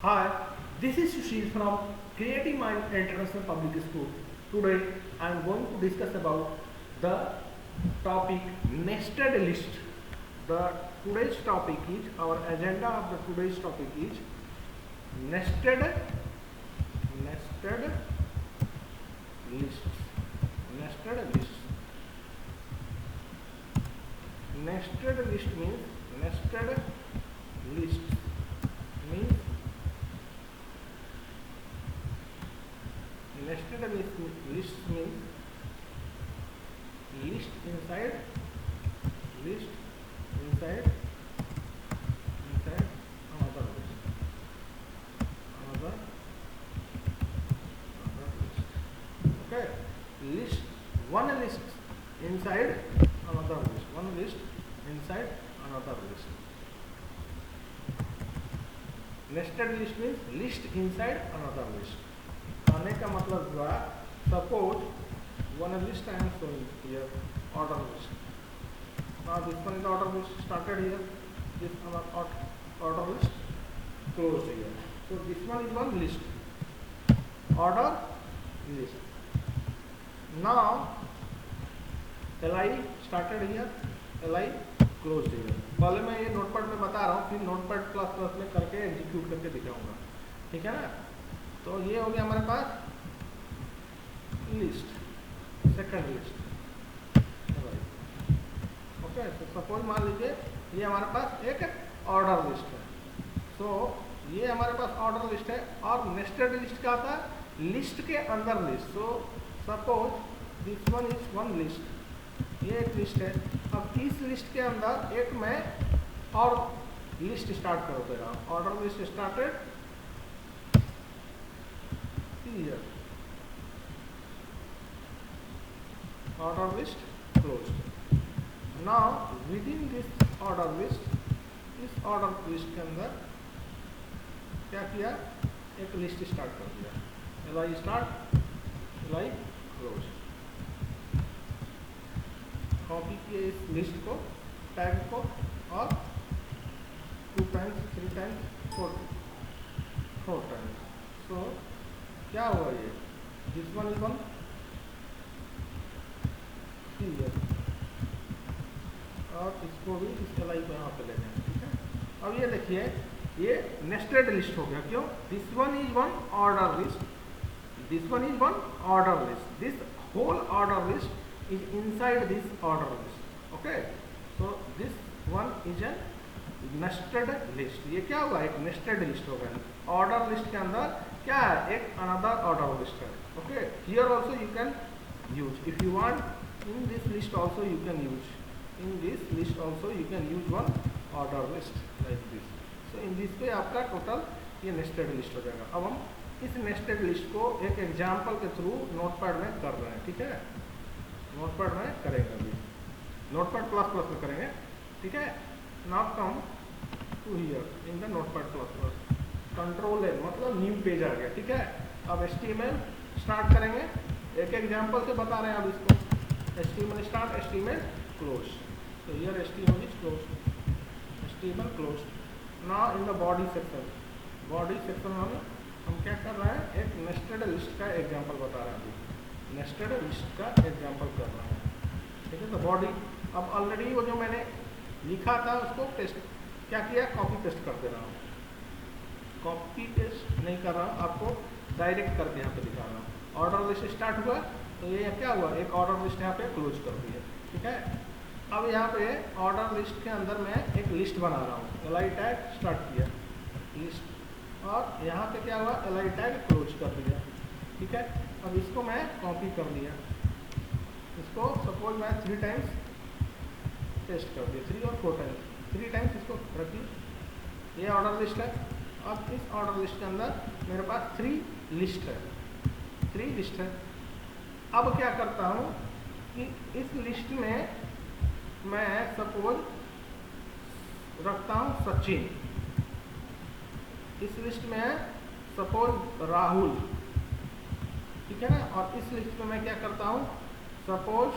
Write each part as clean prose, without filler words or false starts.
Hi, this is Sushil from Creative Mind International Public School. Today I am going to discuss about the topic nested list. The today's topic is our agenda of the today's topic is nested lists. Nested lists. Nested list means nested list means nested list means list inside another list okay list one list inside another list inside another list. Nested list means list inside another list. कहने का मतलब हुआ suppose one list I am showing here order list. Now this one is the order list started here, this order list closed here. So this one is one list, order list. Now li started here, li closed here. पहले मैं ये notepad में बता रहा हूँ, फिर notepad plus plus में करके एग्जीक्यूट करके दिखाऊंगा, ठीक है ना। तो ये हो गया हमारे पास लिस्ट, सेकंड लिस्ट। ओके, तो सपोज मान लीजिए ये हमारे पास एक ऑर्डर लिस्ट है। सो ये हमारे पास ऑर्डर लिस्ट है और नेस्टेड लिस्ट क्या था, लिस्ट के अंदर list. So suppose this one is one list, ये एक लिस्ट है। अब इस लिस्ट के अंदर एक मैं और लिस्ट स्टार्ट कर देगा, order list started here, order list closed. Now within this order list के अंदर क्या किया, एक लिस्ट स्टार्ट कर दिया, li start, li close। Copy किए इस लिस्ट को, टैग को, और 2 times 3 times 4 times। सो क्या हुआ, ये दिस वन इज वन और इसको भी इस लाई को यहाँ पे ले जाएंगे, ठीक है। अब ये देखिए ये नेस्टेड लिस्ट हो गया, क्यों, this one is one order list, this one is one order list, this whole order list is inside this order list. Okay, so this one is a nested list. ये क्या हुआ, एक nested list हो गया। Order list के अंदर क्या है, एक अनदर ऑर्डर लिस्ट है। Okay, here also you can use if you want, in this list also you can use, in this list also you can use one order list like this. So in this पे आपका total ये nested list हो जाएगा। अब हम इस nested list को एक एग्जाम्पल के थ्रू नोटपैड में कर रहे हैं, ठीक है। नोटपैड में करेंगे, अभी नोटपैड प्लस प्लस में करेंगे, ठीक है। Now come to here in the notepad plus plus, control N मतलब न्यू पेज आ गया, ठीक है। अब HTML स्टार्ट करेंगे, एक एग्जांपल से बता रहे हैं अब इसको। HTML start, HTML close. तो here HTML is close, HTML close. Now in the body section में हम क्या कर रहे हैं, एक नेस्टेड लिस्ट का एग्जांपल बता रहे हैं, अभी नेस्टेड लिस्ट का एग्जांपल कर रहे हैं, ठीक है। तो बॉडी, अब ऑलरेडी वो जो मैंने लिखा था उसको पेस्ट क्या किया, कॉपी पेस्ट कर दे रहा हूँ। कॉपी पेस्ट नहीं कर रहा हूँ, आपको डायरेक्ट करके यहाँ पे दिखा रहा हूँ। ऑर्डर लिस्ट स्टार्ट हुआ, तो ये क्या हुआ, एक ऑर्डर लिस्ट यहाँ पे क्लोज कर दी है, ठीक है। अब यहाँ पे ऑर्डर लिस्ट के अंदर मैं एक लिस्ट बना रहा हूँ, li टैग स्टार्ट किया लिस्ट, और यहाँ पे क्या हुआ, li टैग क्लोज कर दिया, ठीक है। अब इसको मैं कॉपी कर लिया, इसको सपोज मैं 3 टाइम्स पेस्ट कर दिया, 3 और 4 टाइम्स, 3 टाइम्स इसको रखिए। ये ऑर्डर लिस्ट है। अब इस ऑर्डर लिस्ट के अंदर मेरे पास 3 लिस्ट है। अब क्या करता हूँ कि इस लिस्ट में मैं सपोज रखता हूँ सचिन, इस लिस्ट में सपोज राहुल, ठीक है ना। और इस लिस्ट में मैं क्या करता हूँ, सपोज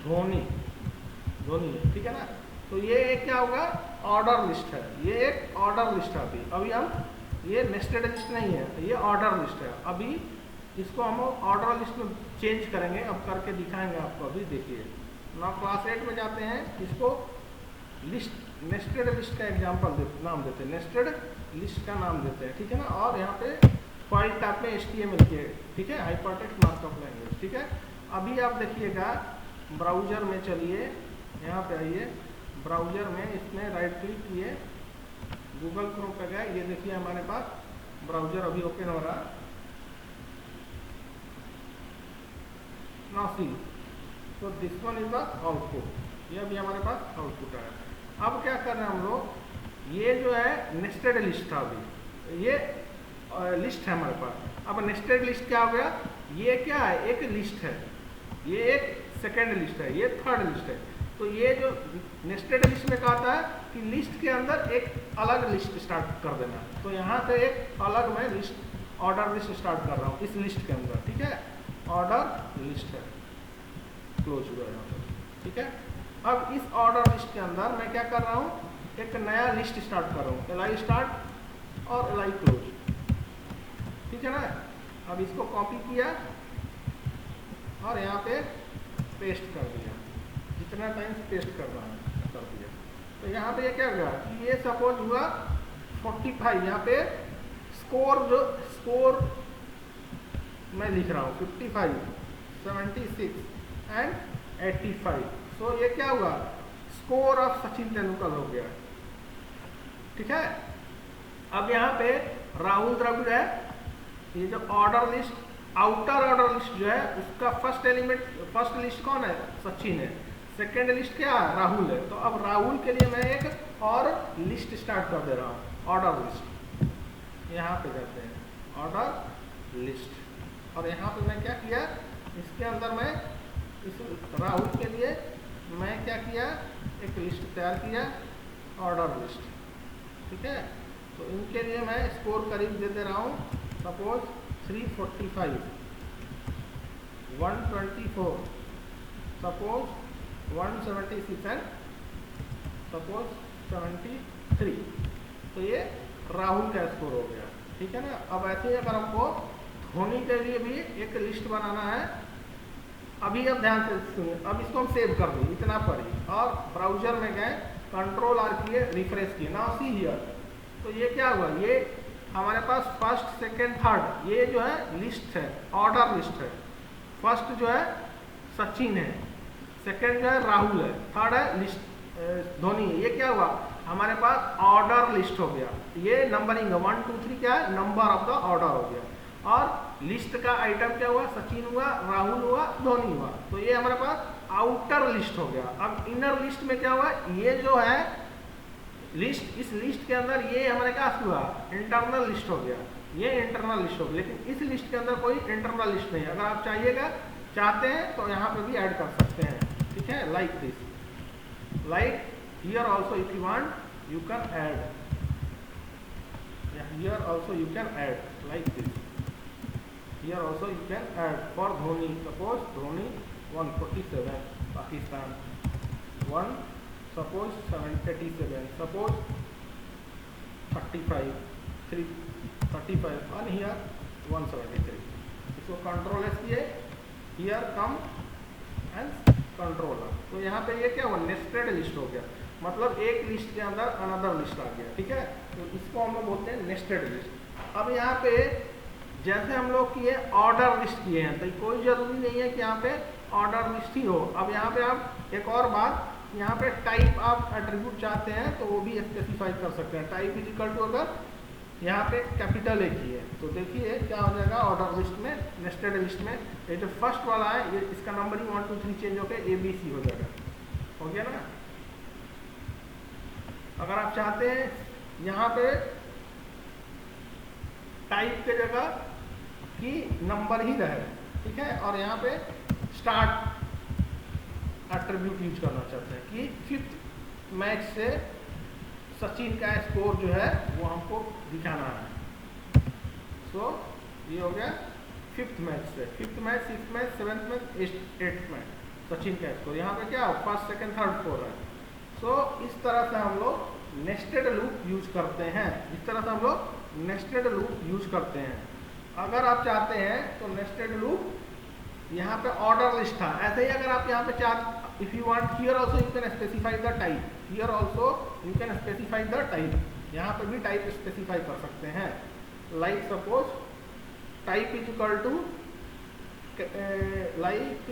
धोनी, ठीक है ना। तो ये एक क्या होगा, ऑर्डर लिस्ट है, ये एक ऑर्डर लिस्ट है। अभी हम ये नेस्टेड लिस्ट नहीं है, ये ऑर्डर लिस्ट है। अभी इसको हम ऑर्डर लिस्ट में चेंज करेंगे, अब करके दिखाएंगे आपको। अभी देखिए ना, क्लास 8 में जाते हैं, इसको लिस्ट नेस्टेड लिस्ट का एग्जांपल नाम देते हैं, नेस्टेड लिस्ट का नाम देते हैं, ठीक है ना। और यहाँ पे फाइल टाइप में HTML के, ठीक है, हाइपरटेक्स्ट मार्कअप लैंग्वेज, ठीक है। अभी आप देखिएगा ब्राउजर में चलिए, यहाँ पे आइए ब्राउजर में, इसमें राइट क्लिक किए, गूगल क्रोम पे गए, ये देखिए हमारे पास ब्राउजर अभी ओपन हो रहा। नाउ सी, तो this one is the output, ये अभी हमारे पास आउटपुट है। अब क्या कर रहे हैं हम लोग, ये जो है नेस्टेड लिस्ट था, अभी ये लिस्ट है हमारे पास। अब नेस्टेड लिस्ट क्या हो गया, ये क्या है, एक लिस्ट है, ये एक सेकेंड लिस्ट है, ये थर्ड लिस्ट है। तो ये जो नेस्टेड लिस्ट में कहता है कि लिस्ट के अंदर एक अलग लिस्ट स्टार्ट कर देना। तो यहाँ पे एक अलग मैं लिस्ट, ऑर्डर लिस्ट स्टार्ट कर रहा हूँ इस लिस्ट के अंदर, ठीक है, ऑर्डर लिस्ट है, क्लोज हुआ यहाँ पर, ठीक है। अब इस ऑर्डर लिस्ट के अंदर मैं क्या कर रहा हूँ, एक नया लिस्ट स्टार्ट कर रहा हूँ, एलाई स्टार्ट और एलाई क्लोज, ठीक है ना। अब इसको कॉपी किया और यहाँ पे पेस्ट कर दिया, जितना टाइम पेस्ट करना है कर दिया। तो यहाँ पे ये क्या हुआ कि ये सपोज हुआ 45, यहाँ पे स्कोर, जो स्कोर मैं लिख रहा हूँ 55, 76 एंड 85। सो ये क्या हुआ, स्कोर ऑफ सचिन तेंदुलकर हो गया, ठीक है। अब यहाँ पे राहुल द्रविड़ है, ये जो order list, outer order list जो है उसका फर्स्ट एलिमेंट, फर्स्ट लिस्ट कौन है, सचिन है, सेकेंड लिस्ट क्या है, राहुल है। तो अब राहुल के लिए मैं एक और लिस्ट स्टार्ट कर दे रहा हूँ, ऑर्डर लिस्ट, यहाँ पे जाते हैं ऑर्डर लिस्ट। और यहाँ पे मैं क्या किया, इसके अंदर मैं इस राहुल के लिए मैं क्या किया, एक लिस्ट तैयार किया, ऑर्डर लिस्ट, ठीक है। तो इनके लिए मैं स्कोर करीब दे दे रहा हूँ, सपोज 345, 124, सपोज 176 एंड सपोज 73। तो ये राहुल का स्कोर हो गया, ठीक है ना। अब ऐसे ही अगर हमको धोनी के लिए भी एक लिस्ट बनाना है, अभी अब ध्यान से सुनिए, अब इसको हम सेव कर दें इतना पर ही, और ब्राउजर में गए, कंट्रोल आर किए, रिफ्रेश किए, नाउ सी हियर। तो ये क्या हुआ, ये हमारे पास फर्स्ट सेकेंड थर्ड, ये जो है लिस्ट है, ऑर्डर लिस्ट है। फर्स्ट जो है सचिन है, सेकेंड जो है राहुल है, थर्ड है लिस्ट धोनी है। ये क्या हुआ, हमारे पास ऑर्डर लिस्ट हो गया। ये नंबरिंग है, 1 2 3 क्या है, नंबर ऑफ द ऑर्डर हो गया। और लिस्ट का आइटम क्या हुआ, सचिन हुआ, राहुल हुआ, धोनी हुआ। तो ये हमारे पास आउटर लिस्ट हो गया। अब इनर लिस्ट में क्या हुआ, ये जो है लिस्ट, इस लिस्ट के अंदर ये हमारे क्या हुआ, इंटरनल लिस्ट हो गया, ये इंटरनल लिस्ट हो गया। लेकिन इस लिस्ट के अंदर कोई इंटरनल लिस्ट नहीं है। अगर आप चाहते हैं तो यहाँ पे भी ऐड कर सकते हैं, ठीक है, like this, like here also if you want you can add, here also you can add like this, here also you can add for Dhoni, suppose Dhoni 147 Pakistan, 1 suppose 787, suppose 35, 35 and here 173. इसको कंट्रोल एस किए, here come and controller. तो यहाँ पे ये क्या हुआ, nested list हो गया, मतलब एक लिस्ट के अंदर अनदर लिस्ट आ गया, ठीक है। तो इसको हम लोग बोलते हैं नेस्टेड लिस्ट। अब यहाँ पे जैसे हम लोग किए ऑर्डर लिस्ट किए हैं, तो कोई जरूरी नहीं है कि यहाँ पे ऑर्डर लिस्ट ही हो। अब यहाँ पे आप एक और बात, यहाँ पे टाइप आप एट्रीब्यूट चाहते हैं तो वो भी स्पेसिफाई कर सकते हैं। टाइप इज इक्वल टू, अगर यहाँ पे कैपिटल ए की है तो देखिए क्या हो जाएगा, ऑर्डर लिस्ट में, नेस्टेड लिस्ट में ये जो फर्स्ट वाला है, ये इसका नंबरिंग 1 2 3 चेंज होकर ABC हो जाएगा, हो गया ना। अगर आप चाहते हैं यहाँ पे टाइप के जगह कि नंबर ही रहे, ठीक है, और यहाँ पे स्टार्ट एट्रीब्यूट यूज करना चाहते हैं कि 5th मैच से सचिन का स्कोर जो है वो हमको दिखाना है। सो ये हो गया 5th मैच से, 5th match, 6th match, 7th match, 8th match, Sachin का स्कोर। यहाँ पे क्या हो, फर्स्ट सेकंड थर्ड फोर्थ है, सो इस तरह से हम लोग नेस्टेड लूप यूज करते हैं, इस तरह से हम लोग नेस्टेड लूप यूज करते हैं। अगर आप चाहते हैं तो नेस्टेड लूप यहाँ पे ऑर्डर लिस्ट था, ऐसे ही अगर आप यहाँ पे चाह if you want here also you can specify the type, here also you can specify the type, यहाँ पे भी टाइप स्पेसिफाई कर सकते हैं। Like suppose type is equal to like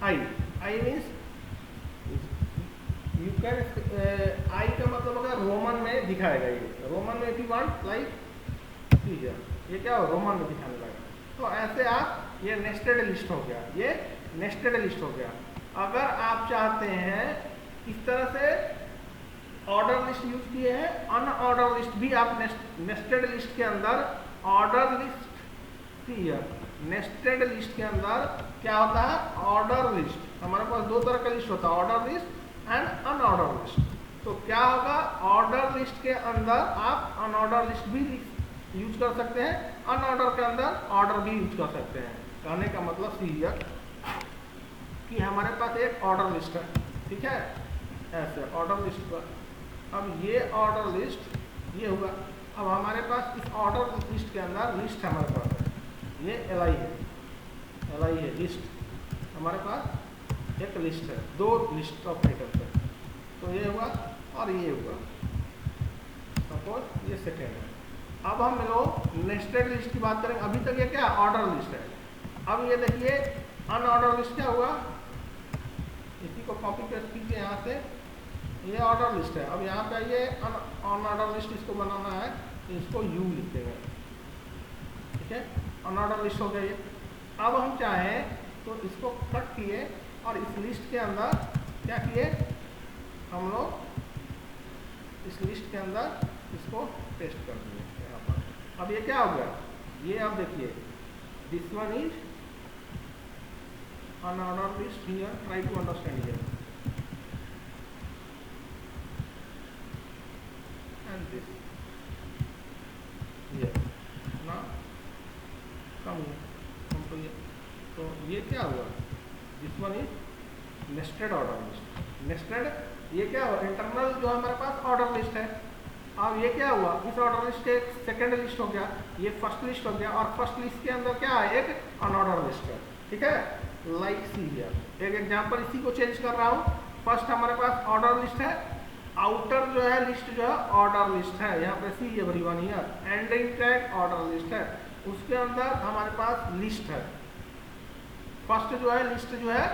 I means you can I का मतलब अगर Roman में दिखाएगा, ये रोमन में इफ यू वांट लाइक ये क्या हो रोमन में दिखाने लगा, तो ऐसे आप ये नेस्टेड लिस्ट हो गया, ये नेस्टेड लिस्ट हो गया। अगर आप चाहते हैं इस तरह से ऑर्डर लिस्ट यूज किए हैं, अनऑर्डर लिस्ट भी आप नेस्टेड लिस्ट के अंदर ऑर्डर लिस्ट नेस्टेड लिस्ट के अंदर क्या होता है ऑर्डर लिस्ट, हमारे पास दो तरह का लिस्ट होता है order list and unordered list. तो क्या होगा ऑर्डर लिस्ट के अंदर आप अनऑर्डर लिस्ट भी यूज कर सकते हैं, अनऑर्डर के अंदर ऑर्डर भी यूज कर सकते हैं। कहने का मतलब सी कि हमारे पास एक ऑर्डर लिस्ट है, ठीक है, ऐसे ऑर्डर लिस्ट पर अब ये ऑर्डर लिस्ट ये हुआ। अब हमारे पास इस ऑर्डर लिस्ट के अंदर लिस्ट हमारे पास है, ये LI है लिस्ट, हमारे पास एक लिस्ट है, दो लिस्ट ऑफ आइटम्स है, तो ये हुआ और ये हुआ, सपोज ये सेकेंड है। अब हम लोग नेस्टेड लिस्ट की बात करें, अभी तक ये क्या ऑर्डर लिस्ट है। अब ये देखिए अनऑर्डर लिस्ट क्या हुआ, इसी को कॉपी पेस्ट कीजिए यहाँ से, ये ऑर्डर लिस्ट है। अब यहाँ पे ये अनऑर्डर लिस्ट इसको बनाना है तो इसको U लिख देंगे, ठीक है, अनऑर्डर लिस्ट हो गया ये। अब हम चाहें तो इसको कट किए और इस लिस्ट के अंदर क्या किए हम लोग इस लिस्ट के अंदर इसको पेस्ट कर दिए यहाँ पर। अब ये क्या हो गया, ये आप देखिए this one is unorder list here, try to understand here and this here ना कम तो ये, तो ये क्या हुआ this one is nested order list, nested ये क्या हुआ इंटरनल जो हमारे पास ऑर्डर लिस्ट है। अब ये क्या हुआ इस ऑर्डर लिस्ट के सेकेंड लिस्ट हो गया, ये फर्स्ट लिस्ट हो गया, और फर्स्ट लिस्ट के अंदर क्या है एक अनऑर्डर लिस्ट है, ठीक है, लाइक सी हियर। एक एग्जांपल इसी को चेंज कर रहा हूँ। फर्स्ट हमारे पास ऑर्डर लिस्ट है, आउटर जो है लिस्ट जो है ऑर्डर लिस्ट है, यहाँ पे see everyone here, ending tag order list है, उसके अंदर हमारे पास लिस्ट है। फर्स्ट जो है लिस्ट जो है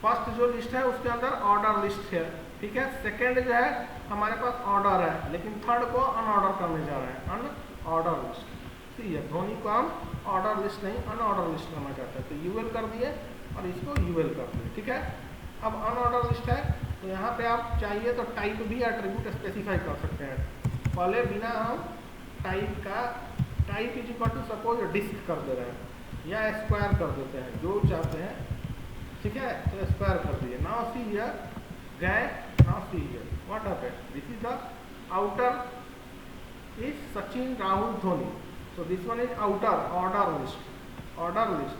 फर्स्ट जो लिस्ट है उसके अंदर ऑर्डर लिस्ट है, ठीक है। सेकेंड जो है हमारे पास ऑर्डर है, लेकिन थर्ड को अनऑर्डर करने जा रहे हैं, अनऑर्डर लिस्ट। ठीक है, धोनी को हम ऑर्डर लिस्ट नहीं अनऑर्डर लिस्ट करना चाहते हैं, तो यूएल कर दिए और इसको यूएल कर दिए, ठीक है। अब अनऑर्डर लिस्ट है तो यहाँ पे आप चाहिए तो टाइप भी एट्रीब्यूट स्पेसिफाई कर सकते हैं। पहले बिना हम टाइप का type is equal to suppose disc कर दे रहे हैं या स्क्वायर कर देते हैं, जो चाहते हैं, ठीक है, तो स्क्वायर कर दिए। नाउ सी हियर गए, now see here what happened, this is the outer is Sachin Rahul Dhoni, so this one is outer order list.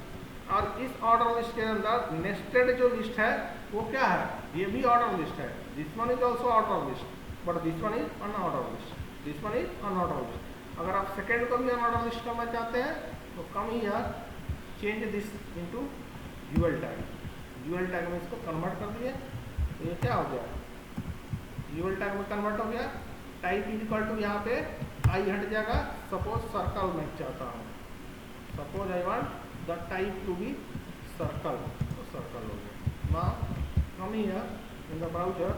और इस ऑर्डर लिस्ट के अंदर नेस्टेड जो लिस्ट है वो क्या है, ये भी ऑर्डर लिस्ट है, this one is also order list, but this one is unorder list, this one is unorder list. अगर आप सेकेंड को भी अनऑर्डर लिस्ट करना चाहते हैं तो come here change this into UL tag, UL tag में इसको कन्वर्ट कर दिए, तो ये क्या हो गया, यूएल टैग में कन्वर्ट हो गया। टाइप इज इक्वल टू यहाँ पे आई हट जाएगा, सपोज सर्कल मैं चाहता हूँ, suppose I want the type to be circle, तो सर्कल हो गया। Now come here in the browser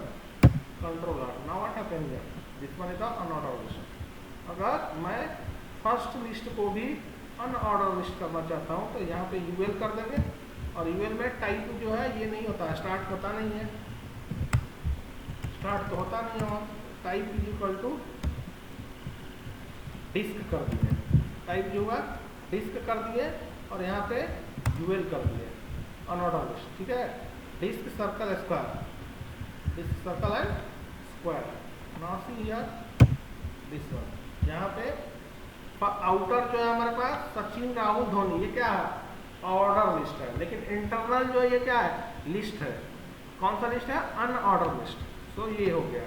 control R, now what happened here, this one is the unorder list. अगर मैं फर्स्ट लिस्ट को भी अनऑर्डर लिस्ट करना चाहता हूँ तो यहाँ पे यूएल कर देंगे, और यूएल में टाइप जो है ये नहीं होता है, स्टार्ट होता नहीं है, स्टार्ट तो होता नहीं है, type is equal to disc कर दिए, टाइप जो हुआ डिस्क कर दिए और यहाँ पे यूएल कर दिए अनऑर्डर लिस्ट, ठीक है। Disc circle square, disc circle and square, now see here this one, यहाँ पे आउटर जो है हमारे पास सचिन राहुल धोनी, ये क्या है ऑर्डर लिस्ट है, लेकिन इंटरनल जो ये क्या है लिस्ट है, कौन सा लिस्ट है अनऑर्डर लिस्ट। सो ये हो गया।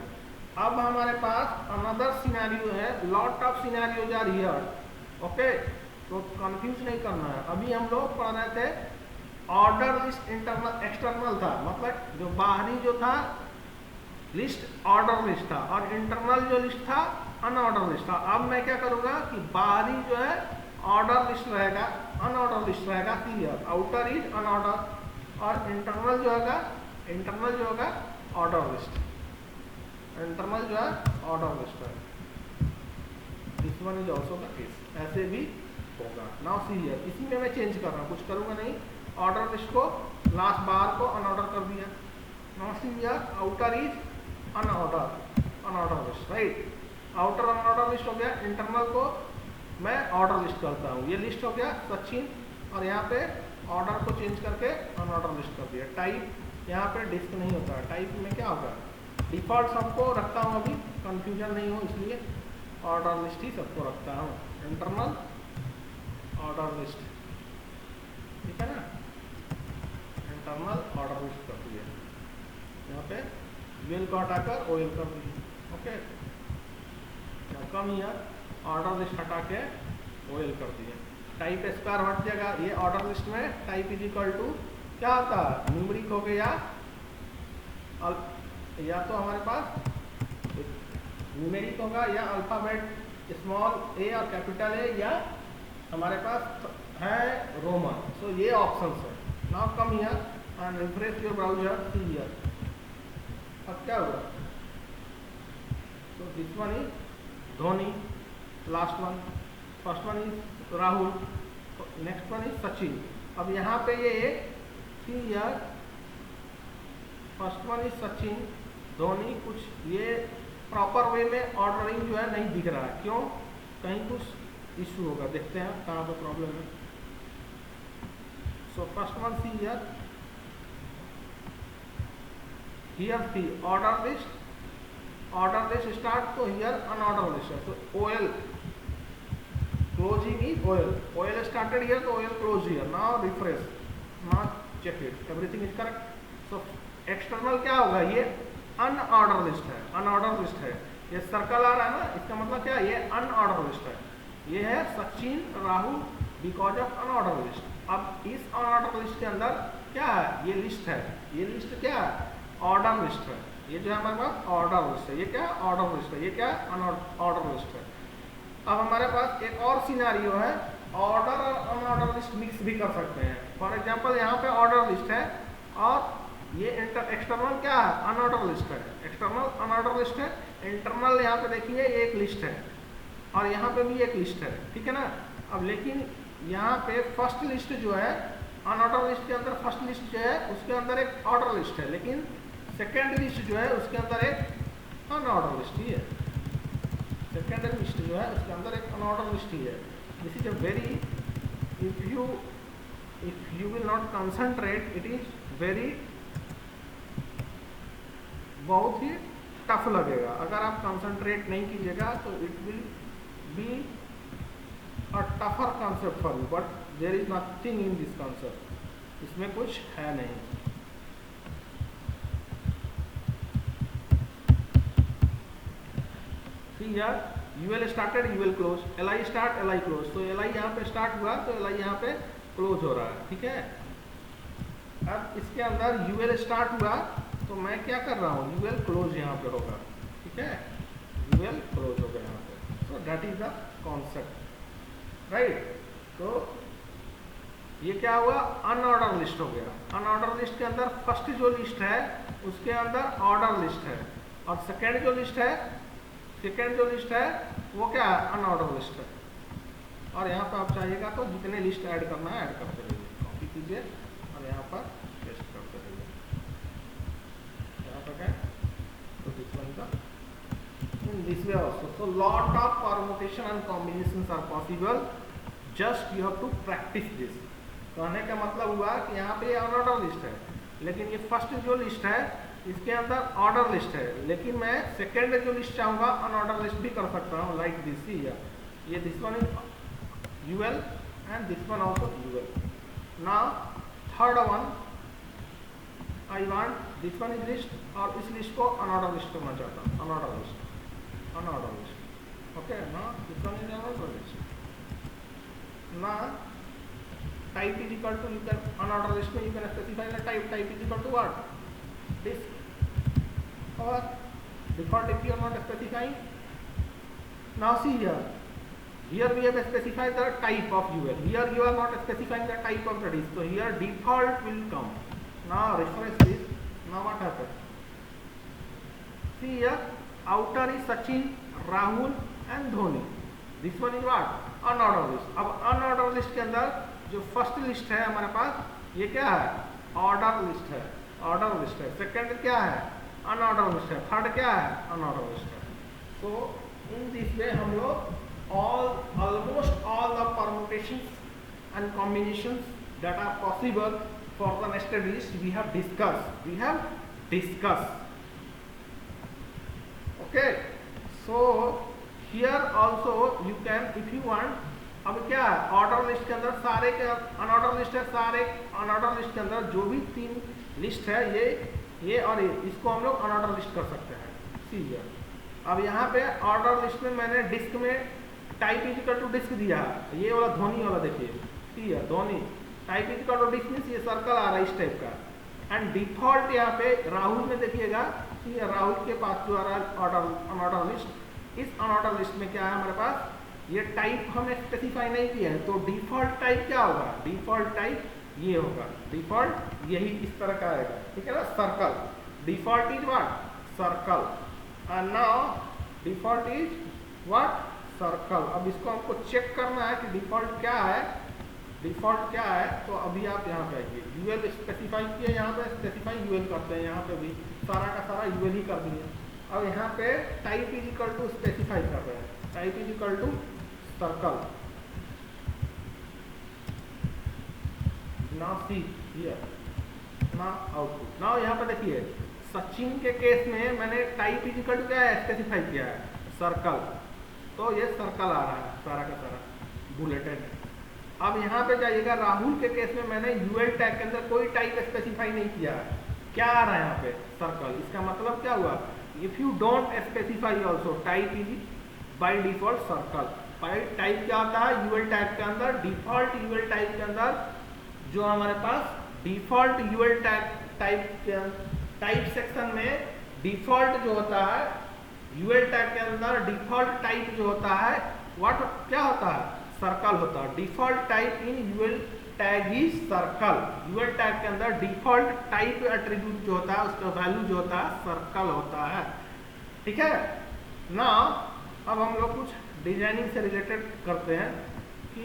अब हमारे पास अनदर सिनेरियो है, lot of scenarios are here, okay. तो कंफ्यूज नहीं करना है। अभी हम लोग पढ़ रहे थे ऑर्डर लिस्ट इंटरनल एक्सटर्नल था, मतलब जो बाहरी जो था लिस्ट ऑर्डर लिस्ट था, और इंटरनल जो लिस्ट था अनऑर्डर लिस्ट था। अब मैं क्या करूंगा कि बाहरी जो है ऑर्डर लिस्ट रहेगा, अनऑर्डर लिस्ट रहेगा क्लियर, आउटर इज अनऑर्डर, और इंटरनल जो होगा ऑर्डर लिस्ट, इंटरनल जो है ऑर्डर लिस्ट है। This one is also the case, ऐसे भी होगा। नाउ सी हियर, इसी में मैं चेंज कर रहा हूँ, कुछ करूँगा नहीं। ऑर्डर लिस्ट को लास्ट बार को अनऑर्डर कर दिया। Now see here, outer is unorder list, right. Outer unordered list हो गया, इंटरनल को मैं ऑर्डर लिस्ट करता हूँ। ये लिस्ट हो गया सचिन, और यहाँ पे ऑर्डर को चेंज करके अनऑर्डर लिस्ट कर दिया। टाइप यहाँ पे डिस्क नहीं होता है, टाइप में क्या होगा डिफॉल्ट सबको रखता हूँ, अभी कंफ्यूजन नहीं हो इसलिए ऑर्डर लिस्ट ही सबको रखता हूँ। इंटरनल ऑर्डर लिस्ट, ठीक है ना, इंटरनल ऑर्डर लिस्ट कर दिया। यहाँ पे विल को हटाकर ओएल कर दिए, okay. Come here order list हटा के ओएल कर दिए। टाइप स्क्वायर हट जाएगा, ये ऑर्डर लिस्ट में टाइप इज इक्वल टू क्या होता है, न्यूमरिक हो गया, या तो हमारे पास न्यूमेरिक होगा या अल्फाबेट स्मॉल ए और कैपिटल ए, या हमारे पास है रोमन। सो ये ऑप्शंस है। Now come here and refresh your browser, see here. अब क्या हुआ, तो this one is Dhoni, last one, first one is Rahul, next one is Sachin. अब यहाँ पे ये see here, first one is Sachin, Dhoni, कुछ ये प्रॉपर वे में ऑर्डरिंग जो है नहीं दिख रहा है, क्यों, कहीं कुछ इश्यू होगा, देखते हैं कहाँ पे प्रॉब्लम है। So first one see here, here see order list start, तो हियर अनऑर्डर लिस्ट है, तो OL closing is OL started here, तो OL close here. Now refresh, now check it, everything is correct. So external क्या होगा, ये unordered list है, ये circle आ रहा है ना, इसका मतलब क्या है, ये अनऑर्डर लिस्ट है। ये है Sachin Rahul because of unordered list. अब इस अनऑर्डर लिस्ट के अंदर क्या है, ये लिस्ट है, ये लिस्ट क्या है, ऑर्डर लिस्ट है। ये जो है हमारे पास ऑर्डर लिस्ट है, ये क्या ऑर्डर लिस्ट है, ये क्या अनऑर्डर लिस्ट है। अब हमारे पास एक और सिनेरियो है, ऑर्डर और अनऑर्डर लिस्ट मिक्स भी कर सकते हैं। फॉर एग्जांपल यहाँ पे ऑर्डर लिस्ट है और ये एक्सटर्नल क्या है, अनऑर्डर लिस्ट है, एक्सटर्नल अनऑर्डर लिस्ट है। इंटरनल यहाँ पे देखिए एक लिस्ट है और यहाँ पे भी एक लिस्ट है, ठीक है ना। अब लेकिन यहाँ पे फर्स्ट लिस्ट जो है अनऑर्डर लिस्ट के अंदर, फर्स्ट लिस्ट जो है उसके अंदर एक ऑर्डर लिस्ट है, लेकिन सेकेंड लिस्ट जो है उसके अंदर एक अनऑर्डर लिस्ट ही है। सेकेंड लिस्ट जो है उसके अंदर एक अनऑर्डर लिस्ट ही है। This is a very, if you will not concentrate, it is very, बहुत ही टफ लगेगा। अगर आप कंसंट्रेट नहीं कीजिएगा तो it will be a tougher concept for you, but there is nothing in this concept, इसमें कुछ है नहीं। See here, UL started UL close, LI start LI close, तो एलआई यहाँ पे स्टार्ट हुआ तो एलआई यहाँ पे क्लोज हो रहा है, ठीक है। अब इसके अंदर यूएल स्टार्ट हुआ तो मैं क्या कर रहा हूँ, यूएल क्लोज यहाँ पे होगा, ठीक है, यूएल क्लोज होगा यहाँ पे। So that is the concept, right. तो ये क्या हुआ, अनऑर्डर लिस्ट हो गया। अनऑर्डर लिस्ट के अंदर फर्स्ट जो लिस्ट है उसके अंदर ऑर्डर लिस्ट है, और सेकेंड जो लिस्ट है वो क्या है, अनऑर्डर लिस्ट है। और यहाँ पर आप चाहिएगा तो जितने लिस्ट ऐड करना है ऐड करते रहिए, कॉपी कीजिए और यहाँ पर पेस्ट करते रहिए। So this one is in this way also. So lot of permutation and combinations are possible. Just you have to practice this. कहने का मतलब हुआ कि यहाँ पे अनऑर्डर लिस्ट है, लेकिन ये फर्स्ट जो लिस्ट है इसके अंदर ऑर्डर लिस्ट है, लेकिन मैं सेकेंड जो लिस्ट चाहूँगा अनऑर्डर लिस्ट भी कर सकता हूँ, लाइक दिस ही। ये this one is UL and this one also UL. Now third one, I want this one is list और इस लिस्ट को अनऑर्डर लिस्ट करना चाहता हूँ, अनऑर्डर लिस्ट ओके ना, this one is unorder list ना, type is equal to, you can unorder list में you can specify the type is equal to what disc और default if you are not specifying. Now see here we have specified the type of UL, here you are not specifying the type of the disk, so here default will come. Now refresh this, now what happens, see here outer is Sachin, Rahul and Dhoni, this one is what unordered list. अब unordered list के अंदर जो first list है हमारे पास ये क्या है, order list है, ऑर्डर लिस्ट है, सेकंड क्या है अनऑर्डर लिस्ट है, थर्ड क्या है अनऑर्डर लिस्ट है. सो इन दिस वे हम लोग almost all the permutations and combinations that are possible for the nested list we have discuss. Okay, so here also you can if you want. अब क्या है order list के अंदर सारे के अनऑर्डर लिस्ट है, सारे अनऑर्डर लिस्ट के अंदर जो भी तीन लिस्ट है ये और ये, इसको हम लोग अनऑर्डर लिस्ट कर सकते हैं. सी हियर अब यहाँ पे ऑर्डर लिस्ट में मैंने डिस्क में type is equal to disc दिया है, ये वाला धोनी वाला देखिए, सी हियर धोनी type is equal to disc means ये सर्कल आ रहा है इस टाइप का. एंड डिफॉल्ट यहाँ पे राहुल में देखिएगा, सी हियर राहुल के पास जो आ रहा है ऑर्डर अनऑर्डर लिस्ट, इस अनऑर्डर लिस्ट में क्या है हमारे पास ये टाइप हमने स्पेसिफाई नहीं किया है, तो डिफॉल्ट टाइप क्या होगा, डिफॉल्ट टाइप ये होगा, डिफॉल्ट यही इस तरह का आएगा, ठीक है ना, circle. Default is what circle and now default is what circle. अब इसको हमको चेक करना है कि डिफॉल्ट क्या है, डिफॉल्ट क्या है. तो अभी आप यहाँ पे आइए, यूएल स्पेसिफाई किया, यहाँ पे स्पेसिफाई यूएल करते हैं, यहाँ पे भी सारा का सारा यूएल ही कर दिए. अब यहाँ पे type is equal to specify कर रहे हैं, type is equal to circle. Now see here, now output. Now यहाँ पे देखिए सचिन के केस में मैंने टाइप इज इक्वल टू क्या है स्पेसिफाई किया है सर्कल, तो ये सर्कल आ रहा है सारा का सारा बुलेटेड. अब यहाँ पे जाइएगा राहुल के केस में मैंने यूएल टैग के अंदर कोई टाइप स्पेसिफाई नहीं किया है, क्या आ रहा है यहाँ पे सर्कल. इसका मतलब क्या हुआ, if you don't specify also type is by default circle. Type क्या होता है यूएल टैग के अंदर, डिफॉल्ट यूएल टाइप के अंदर जो हमारे पास डिफॉल्ट यूएल टाइप सेक्शन में डिफॉल्ट जो होता है यूएल टैग के अंदर डिफॉल्ट टाइप जो होता है व्हाट क्या होता है सर्कल होता है. Default type in UL tag is circle. UL tag के अंदर डिफॉल्ट टाइप एट्रीब्यूट जो होता है उसका वैल्यू जो होता है सर्कल होता है, ठीक है ना. अब हम लोग कुछ डिजाइनिंग से रिलेटेड करते हैं कि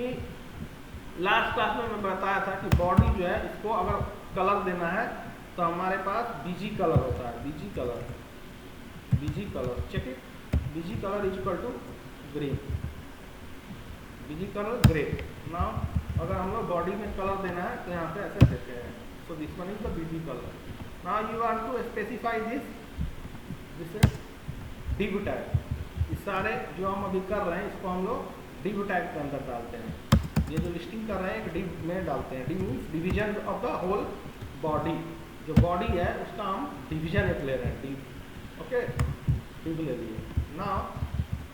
लास्ट क्लास में मैं बताया था कि बॉडी जो है इसको अगर कलर देना है तो हमारे पास बीजी कलर होता है, BG colour check it, BG colour is equal to green, BG colour grey. ना अगर हम लोग बॉडी में कलर देना है तो यहाँ पे ऐसे देते हैं, so this one is the BG colour. Now you want to specify this is div tag. इस सारे जो हम अभी कर रहे हैं इसको हम लोग डिव टैग के अंदर डालते हैं. ये जो लिस्टिंग कर रहे हैं एक डिव में डालते हैं, div means division of the whole body. जो बॉडी है उसका हम डिवीजन एक ले रहे हैं, डिव. ओके डिव ले लिए. नाउ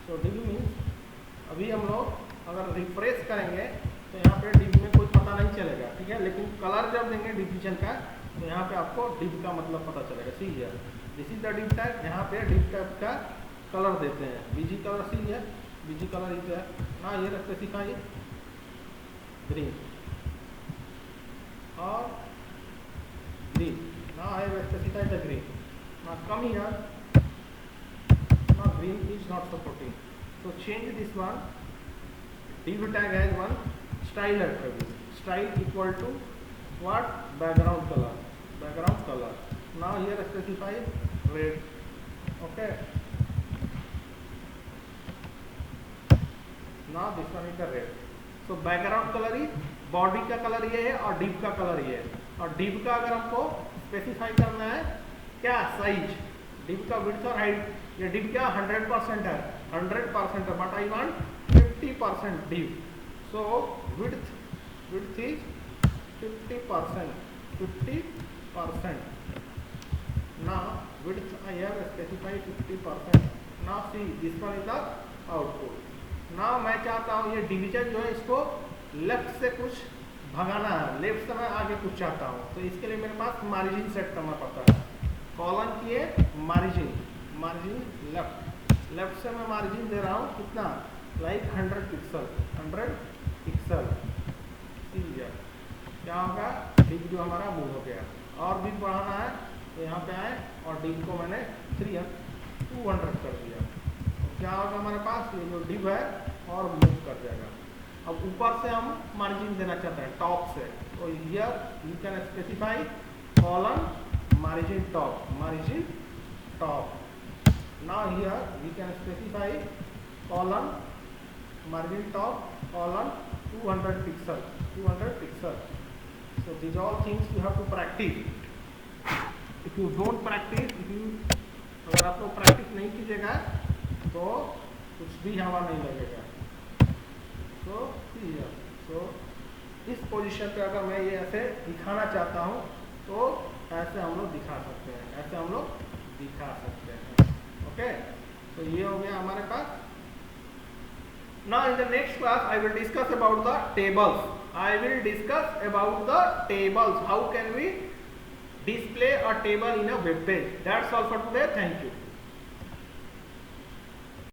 सो डिव मीन्स अभी हम लोग अगर रिफ्रेश करेंगे तो यहाँ पे डिव में कोई पता नहीं चलेगा, ठीक है, लेकिन कलर जब देंगे डिवीजन का तो यहाँ पे आपको डिव का मतलब पता चलेगा. सी here this is the div tag. यहाँ पे डिव टैग का कलर देते हैं BG colour. See here busy colour is है ना, ये रखते सिखाइए ग्रीन और green. Now I have specified the green. Now come here. Now green is not supporting. So change this one. Div tag has one style attribute. Style equal to what? Background color. Background color. Now here specify red. Okay. Now this one is the red. So background color is body का colour ये है और div का colour ये है. और div का अगर हमको स्पेसिफाई करना है क्या साइज, डिव का विड्थ और हाइट, ये डिव क्या 100% है, 100% है, but I want 50% div. So width is 50%. Now width I have specified 50%. Now see this one is the output. Now मैं चाहता हूँ ये डिवीजन जो है इसको लेफ्ट से कुछ भगाना है, लेफ्ट से मैं आगे कुछ चाहता हूँ, तो इसके लिए मेरे पास मार्जिन सेट करना पड़ता है। कॉलम किए मार्जिन, मार्जिन लेफ्ट से मैं मार्जिन दे रहा हूँ कितना, लाइक 100 पिक्सल, 100 पिक्सल। क्या होगा, डिग जो हमारा मूव हो गया। और भी बढ़ाना है तो यहाँ पे आए और डिग को मैंने 200 कर दिया, तो क्या होगा हमारे पास, ये जो डिव है और मूव कर जाएगा। अब ऊपर से हम मार्जिन देना चाहते हैं टॉप से, तो here you can specify column margin top, margin top. Now here we can specify column margin top, column 200 pixel, 200 pixel. So these all things you have to practice. If you don't practice, अगर आप लोग practice नहीं कीजिएगा तो कुछ भी हवा नहीं लगेगा। So इस पोजीशन पे अगर मैं ये ऐसे दिखाना चाहता हूँ तो ऐसे हम लोग दिखा सकते हैं, ऐसे हम लोग दिखा सकते हैं। ओके, तो ये हो गया हमारे पास। Now in the next class I will discuss about the tables. I will discuss about the tables. How can we display a table in a web page? That's all for today. Thank you.